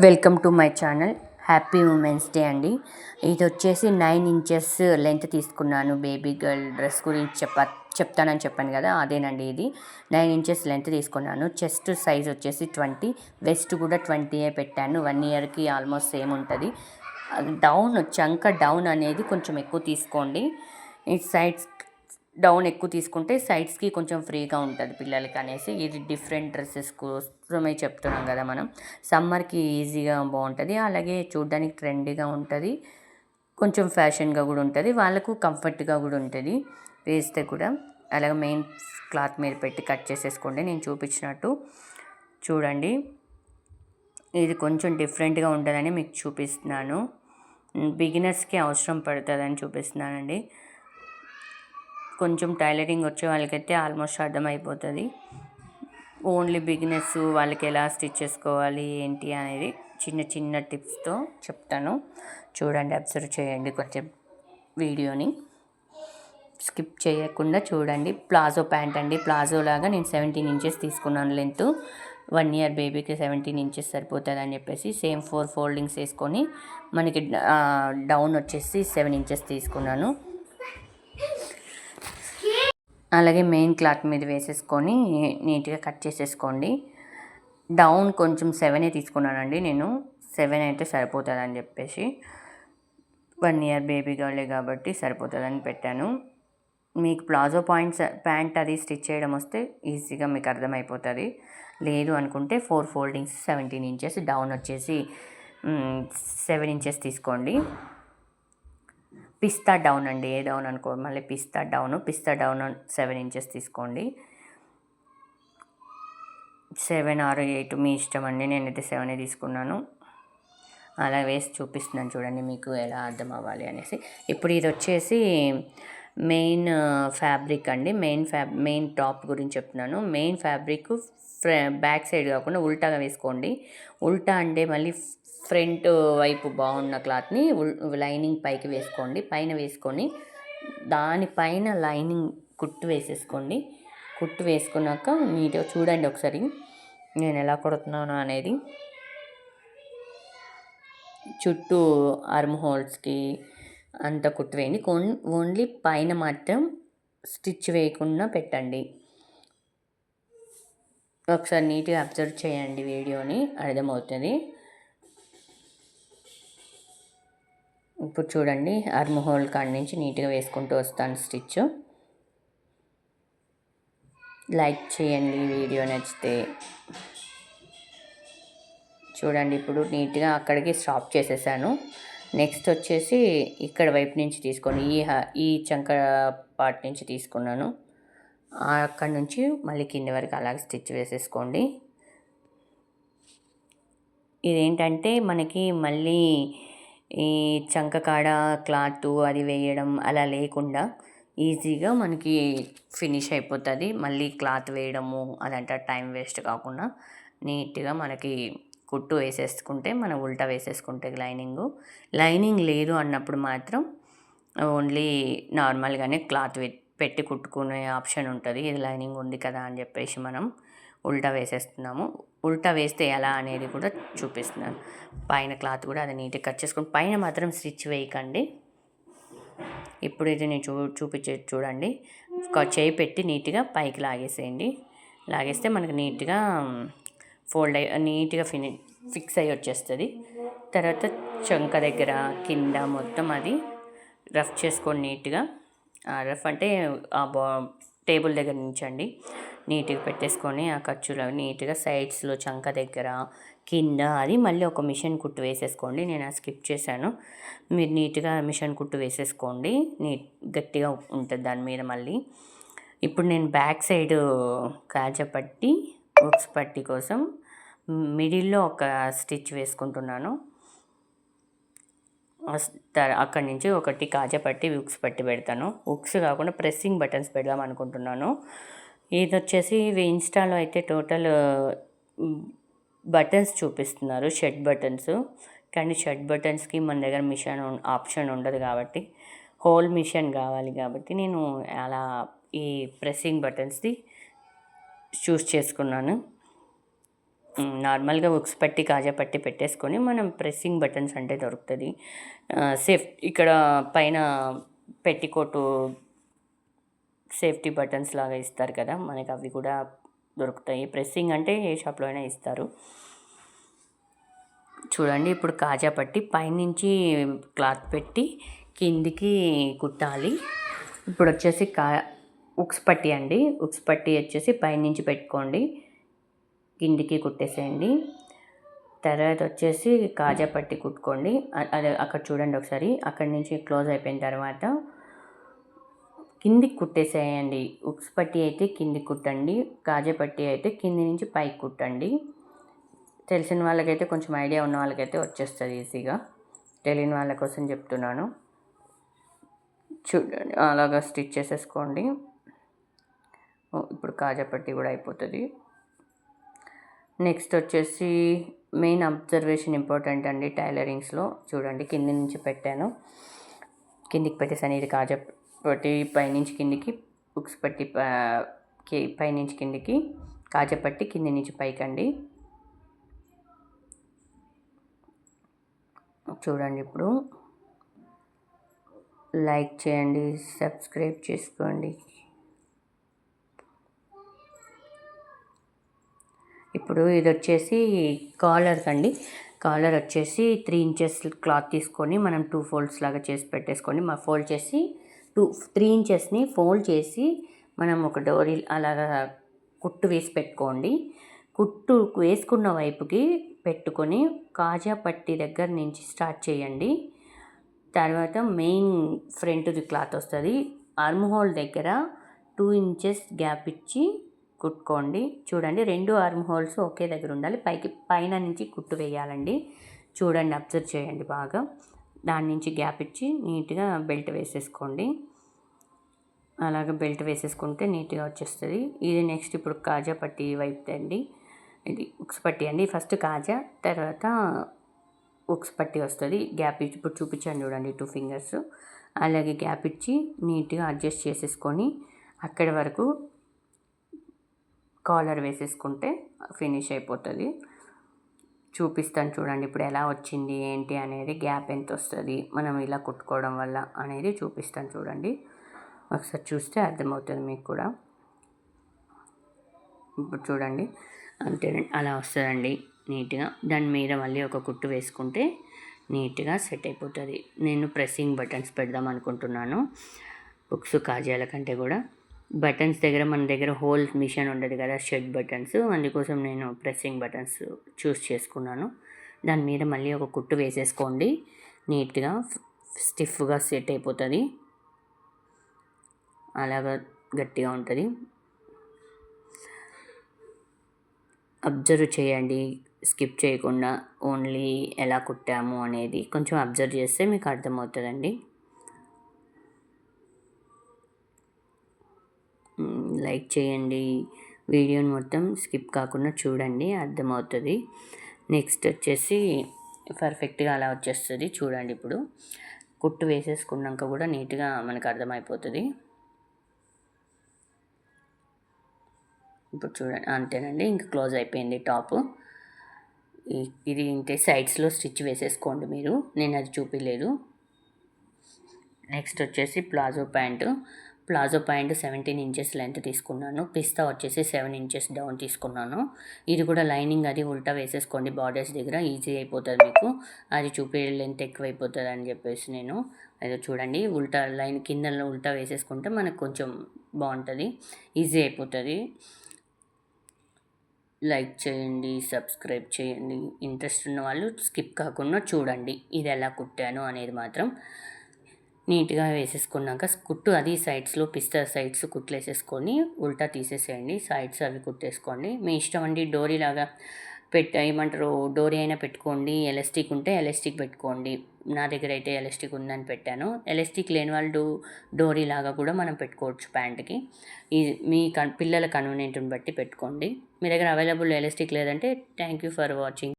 Welcome to my channel. Happy women's day అండి. ఇది వచ్చేసి 9 ఇంచెస్ లెంత్ తీసుకున్నాను. బేబీ గర్ల్ డ్రెస్ గురించి చెప్తానని చెప్పాను కదా, అదేనండి. ఇది 9 ఇంచెస్ లెంత్ తీసుకున్నాను. చెస్ట్ సైజ్ వచ్చేసి 20, వెస్ట్ కూడా 20 పెట్టాను. 1 ఇయర్కి ఆల్మోస్ట్ సేమ్ ఉంటుంది. డౌన్ చంక డౌన్ అనేది కొంచెం ఎక్కువ తీసుకోండి. ఈ సైడ్స్ డౌన్ ఎక్కువ తీసుకుంటే సైడ్స్కి కొంచెం ఫ్రీగా ఉంటుంది పిల్లలకి అనేసి. ఇది డిఫరెంట్ డ్రెస్సెస్ కోసమే చెప్తున్నాం కదా మనం. సమ్మర్కి ఈజీగా బాగుంటుంది, అలాగే చూడడానికి ట్రెండీగా ఉంటుంది, కొంచెం ఫ్యాషన్గా కూడా ఉంటుంది, వాళ్ళకు కంఫర్ట్గా కూడా ఉంటుంది వేస్తే కూడా. అలాగే మెయిన్ క్లాత్ మీద పెట్టి కట్ చేసేసుకోండి నేను చూపించినట్టు. చూడండి, ఇది కొంచెం డిఫరెంట్గా ఉంటుందని మీకు చూపిస్తున్నాను. బిగినర్స్కి అవసరం పడుతుందని చూపిస్తున్నానండి. కొంచెం టైలరింగ్ వచ్చే వాళ్ళకైతే ఆల్మోస్ట్ అర్థమైపోతుంది. ఓన్లీ బిగినర్స్ వాళ్ళకి ఎలా స్టిచ్ చేసుకోవాలి ఏంటి అనేది చిన్న చిన్న టిప్స్తో చెప్తాను. చూడండి, అబ్జర్వ్ చేయండి, కొంచెం వీడియోని స్కిప్ చేయకుండా చూడండి. ప్లాజో ప్యాంట్ అండి. ప్లాజో లాగా నేను 17 ఇంచెస్ తీసుకున్నాను లెంత్. 1 ఇయర్ బేబీకి 17 ఇంచెస్ సరిపోతుంది అని చెప్పేసి సేమ్ 4 ఫోల్డింగ్స్ వేసుకొని మనకి డౌన్ వచ్చేసి 7 ఇంచెస్ తీసుకున్నాను. అలాగే మెయిన్ క్లాత్ మీద వేసేసుకొని నీట్గా కట్ చేసేసుకోండి. డౌన్ కొంచెం 7 తీసుకున్నానండి నేను. 7 అయితే సరిపోతుందని చెప్పేసి, 1 ఇయర్ బేబీ గర్లే కాబట్టి సరిపోతుందని పెట్టాను. మీకు ప్లాజో ప్యాంట్ అది స్టిచ్ చేయడం వస్తే ఈజీగా మీకు అర్థమైపోతుంది. లేదు అనుకుంటే 4 ఫోల్డింగ్స్ 17 ఇంచెస్, డౌన్ వచ్చేసి 7 ఇంచెస్ తీసుకోండి. పిస్తా డౌన్ అండి, ఏ డౌన్ అనుకో, మళ్ళీ పిస్తా డౌన్ 7 ఇంచెస్ తీసుకోండి. 7 or 8 మీ ఇష్టం అండి. నేనైతే 7 తీసుకున్నాను. అలా వేసి చూపిస్తున్నాను చూడండి మీకు ఎలా అర్థం అవ్వాలి అనేసి. ఇప్పుడు ఇది వచ్చేసి మెయిన్ ఫ్యాబ్రిక్ అండి. మెయిన్ టాప్ గురించి చెప్తున్నాను. మెయిన్ ఫ్యాబ్రిక్ బ్యాక్ సైడ్ కాకుండా ఉల్టాగా వేసుకోండి. ఉల్టా అంటే మళ్ళీ ఫ్రంట్ వైపు బాగున్న క్లాత్ని లైనింగ్ పైకి వేసుకోండి. పైన వేసుకొని దానిపైన లైనింగ్ కుట్టు వేసేసుకోండి. కుట్టు వేసుకున్నాక నీట్గా చూడండి ఒకసారి నేను ఎలా కుడుతున్నాను అనేది. చుట్టూ ఆర్మ్ హోల్స్కి అంత కుట్టు వేయండి. ఓన్లీ పైన మాత్రం స్టిచ్ వేయకుండా పెట్టండి. ఒకసారి నీట్గా అబ్జర్వ్ చేయండి, వీడియోని అర్థమవుతుంది. ఇప్పుడు చూడండి, ఆర్మ్ హోల్ కాడ నుంచి నీట్గా వేసుకుంటూ వస్తాను స్టిచ్. లైక్ చేయండి వీడియో నచ్చితే. చూడండి, ఇప్పుడు నీట్గా అక్కడికి స్టాప్ చేసేసాను. నెక్స్ట్ వచ్చేసి ఇక్కడ వైపు నుంచి తీసుకొని ఈ చంక పార్ట్ నుంచి తీసుకున్నాను. అక్కడి నుంచి మళ్ళీ కింది వరకు అలాగే స్టిచ్ వేసేసుకోండి. ఇదేంటంటే మనకి మళ్ళీ ఈ చంక కాడ క్లాత్ అది వేయడం అలా లేకుండా ఈజీగా మనకి ఫినిష్ అయిపోతుంది. మళ్ళీ క్లాత్ వేయడము అదంతా టైం వేస్ట్ కాకుండా నీట్గా మనకి కుట్టు వేసేసుకుంటే, మనం ఉల్టా వేసేసుకుంటే లైనింగ్ లేదు అన్నప్పుడు మాత్రం ఓన్లీ నార్మల్గానే క్లాత్ పెట్టి కుట్టుకునే ఆప్షన్ ఉంటుంది. ఇది లైనింగ్ ఉంది కదా అని చెప్పేసి మనం ఉల్టా వేసేస్తున్నాము. ఉల్టా వేస్తే ఎలా అనేది కూడా చూపిస్తున్నాను. పైన క్లాత్ కూడా అది నీట్గా కట్ చేసుకొని పైన మాత్రం స్టిచ్ వేయకండి. ఇప్పుడు ఇది నేను చూపించే చూడండి. చేయి పెట్టి నీట్గా పైకి లాగేసేయండి. లాగేస్తే మనకి నీట్గా ఫోల్డ్ అయ్యి నీట్గా ఫిక్స్ అయ్యి వచ్చేస్తుంది. తర్వాత చంక దగ్గర కింద మొత్తం అది రఫ్ చేసుకొని నీట్గా, రఫ్ అంటే టేబుల్ దగ్గర నుంచండి నీట్గా పెట్టేసుకొని ఆ ఖర్చులో నీట్గా సైడ్స్లో చంక దగ్గర కింద అది మళ్ళీ ఒక మిషన్ కుట్టు వేసేసుకోండి. నేను స్కిప్ చేశాను. మీరు నీట్గా మిషన్ కుట్టు వేసేసుకోండి, గట్టిగా ఉంటుంది దాని మీద మళ్ళీ. ఇప్పుడు నేను బ్యాక్ సైడ్ కాజపట్టి ఉక్స్ పట్టి కోసం మిడిల్లో ఒక స్టిచ్ వేసుకుంటున్నాను. అక్కడి నుంచి ఒకటి కాజపట్టి ఉక్స్ పట్టి పెడతాను. ఉక్స్ కాకుండా ప్రెస్సింగ్ బటన్స్ పెడదాం అనుకుంటున్నాను. ఇది వచ్చేసి ఇన్స్టాలో అయితే టోటల్ బటన్స్ చూపిస్తున్నారు, షర్ట్ బటన్స్. కానీ షర్ట్ బటన్స్కి మన దగ్గర మిషన్ ఆప్షన్ ఉండదు కాబట్టి, హోల్ మిషన్ కావాలి కాబట్టి నేను అలా ఈ ప్రెస్సింగ్ బటన్స్ది చూస్ చేసుకున్నాను. నార్మల్గా ఉక్స్ పట్టి కాజా పట్టి పెట్టేసుకొని మనం ప్రెస్సింగ్ బటన్స్ అంటే దొరుకుతుంది. సేఫ్ ఇక్కడ పైన పెట్టికోటు సేఫ్టీ బటన్స్ లాగా ఇస్తారు కదా, మనకి అవి కూడా దొరుకుతాయి. ప్రెస్సింగ్ అంటే ఏ షాప్లో అయినా ఇస్తారు. చూడండి ఇప్పుడు కాజా పట్టి పైనుంచి క్లాత్ పెట్టి కిందికి కుట్టాలి. ఇప్పుడు వచ్చేసి ఉక్స్ పట్టి అండి. ఉక్స్ పట్టి వచ్చేసి పైనుంచి పెట్టుకోండి, కిందికి కుట్టేసేయండి. తర్వాత వచ్చేసి కాజా పట్టి కుట్టుకోండి. అదే అక్కడ చూడండి ఒకసారి, అక్కడి నుంచి క్లోజ్ అయిపోయిన తర్వాత కిందికి కుట్టేసేయండి. ఉక్స్ పట్టి అయితే కిందికి కుట్టండి, కాజా పట్టి అయితే కింది నుంచి పైకి కుట్టండి. తెలిసిన వాళ్ళకైతే కొంచెం ఐడియా ఉన్న వాళ్ళకైతే వచ్చేస్తుంది ఈజీగా, తెలియని వాళ్ళ కోసం చెప్తున్నాను. చూడండి అలాగా స్టిచ్ చేసేసుకోండి. ఇప్పుడు కాజా పట్టి కూడా అయిపోతుంది. నెక్స్ట్ వచ్చేసి మెయిన్ అబ్జర్వేషన్ ఇంపార్టెంట్ అండి టైలరింగ్స్లో. చూడండి కింది నుంచి పెట్టాను, కిందికి పెట్టేసాను. ఇది కాజా పట్టి పైనుంచి కిందికి, ఉక్స్ పట్టి పైనుంచి కిందికి, కాజా పట్టి కింది నుంచి పైకండి. చూడండి ఇప్పుడు లైక్ చేయండి, సబ్స్క్రైబ్ చేసుకోండి. ఇప్పుడు ఇది వచ్చేసి కాలర్ అండి. కాలర్ వచ్చేసి 3 ఇంచెస్ క్లాత్ తీసుకొని మనం 2 ఫోల్డ్స్ లాగా చేసి పెట్టేసుకొని ఫోల్డ్ చేసి 3 ఇంచెస్ని ఫోల్డ్ చేసి మనం ఒక డోరీ అలాగా కుట్టు వేసి పెట్టుకోండి. కుట్టు వేసుకున్న వైపుకి పెట్టుకొని కాజా పట్టి దగ్గర నుంచి స్టార్ట్ చేయండి. తర్వాత మెయిన్ ఫ్రంట్ది క్లాత్ వస్తుంది, ఆర్మ్ హోల్ దగ్గర 2 ఇంచెస్ గ్యాప్ ఇచ్చి కుట్టుకోండి. చూడండి 2 ఆర్మ్ హోల్స్ ఒకే దగ్గర ఉండాలి, పైన నుంచి కుట్టు వేయాలండి. చూడండి అబ్జర్వ్ చేయండి బాగా. దాని నుంచి గ్యాప్ ఇచ్చి నీట్గా బెల్ట్ వేసేసుకోండి. అలాగ బెల్ట్ వేసేసుకుంటే నీట్గా వచ్చేస్తుంది. ఇది నెక్స్ట్ ఇప్పుడు కాజా పట్టి వైపు అండి. ఇది ఉక్స్ పట్టి అండి. ఫస్ట్ కాజా, తర్వాత ఉక్స్ పట్టి వస్తుంది. గ్యాప్ ఇచ్చి ఇప్పుడు చూపించాను చూడండి 2 ఫింగర్స్, అలాగే గ్యాప్ ఇచ్చి నీట్గా అడ్జస్ట్ చేసేసుకొని అక్కడి వరకు కాలర్ వేసేసుకుంటే ఫినిష్ అయిపోతుంది. చూపిస్తాను చూడండి ఇప్పుడు ఎలా వచ్చింది ఏంటి అనేది, గ్యాప్ ఎంత వస్తుంది మనం ఇలా కుట్టుకోవడం వల్ల అనేది చూపిస్తాను చూడండి. ఒకసారి చూస్తే అర్థమవుతుంది మీకు కూడా. ఇప్పుడు చూడండి అంతే, అలా వస్తుందండి నీట్గా. దాని మీద మళ్ళీ ఒక కుట్టు వేసుకుంటే నీట్గా సెట్ అయిపోతుంది. నేను ప్రెస్సింగ్ బటన్స్ పెడదాం అనుకుంటున్నాను, ఉక్స్ కాజాల కంటే కూడా. బటన్స్ దగ్గర మన దగ్గర హోల్ మిషన్ ఉండదు కదా, షెడ్ బటన్స్, అందుకోసం నేను ప్రెస్సింగ్ బటన్స్ చూస్ చేసుకున్నాను. దాని మీద మళ్ళీ ఒక కుట్టు వేసేసుకోండి, నీట్గా స్టిఫ్గా సెట్ అయిపోతుంది. అలాగా గట్టిగా ఉంటుంది. అబ్జర్వ్ చేయండి స్కిప్ చేయకుండా, ఓన్లీ ఎలా కుట్టాము అనేది కొంచెం అబ్జర్వ్ చేస్తే మీకు అర్థమవుతుందండి. లైక్ చేయండి, వీడియోని మొత్తం స్కిప్ కాకుండా చూడండి, అర్థమవుతుంది. నెక్స్ట్ వచ్చేసి పర్ఫెక్ట్గా అలా వచ్చేస్తుంది చూడండి. ఇప్పుడు కుట్టు వేసేసుకున్నాక కూడా నీట్గా మనకు అర్థమైపోతుంది. ఇప్పుడు చూడండి అంతేనండి, ఇంకా క్లోజ్ అయిపోయింది టాప్. ఇది ఇంతే, సైడ్స్లో స్టిచ్ వేసేసుకోండి మీరు, నేను అది చూపించలేదు. నెక్స్ట్ వచ్చేసి ప్లాజో ప్యాంటు. 17 ఇంచెస్ లెంత్ తీసుకున్నాను. పిస్తా వచ్చేసి 7 ఇంచెస్ డౌన్ తీసుకున్నాను. ఇది కూడా లైనింగ్ అది ఉల్టా వేసేసుకోండి, బార్డర్స్ దగ్గర ఈజీ అయిపోతుంది మీకు. అది చూపే లెంత్ ఎక్కువైపోతుంది అని చెప్పేసి నేను అదే చూడండి ఉల్టా లైన్ కింద ఉల్టా వేసేసుకుంటే మనకు కొంచెం బాగుంటుంది, ఈజీ అయిపోతుంది. లైక్ చేయండి, సబ్స్క్రైబ్ చేయండి. ఇంట్రెస్ట్ ఉన్న వాళ్ళు స్కిప్ కాకుండా చూడండి ఇది ఎలా కుట్టాను అనేది మాత్రం. నీట్గా వేసేసుకున్నాక కుట్టు అది సైడ్స్లో పిస్తా సైడ్స్ కుట్లు వేసేసుకొని ఉల్టా తీసేసేయండి, సైడ్స్ అవి కుట్టేసుకోండి. మీ ఇష్టం అండి, డోరీలాగా ఏమంటారు, డోరీ అయినా పెట్టుకోండి, ఎలాస్టిక్ ఉంటే ఎలాస్టిక్ పెట్టుకోండి. నా దగ్గర అయితే ఎలాస్టిక్ ఉందని పెట్టాను. ఎలాస్టిక్ లేని వాళ్ళు డోరీ లాగా కూడా మనం పెట్టుకోవచ్చు ప్యాంట్కి. ఇది మీ పిల్లల కన్వీనియంట్ని బట్టి పెట్టుకోండి. మీ దగ్గర అవైలబుల్ ఎలాస్టిక్ లేదంటే థ్యాంక్ యూ ఫర్ వాచింగ్.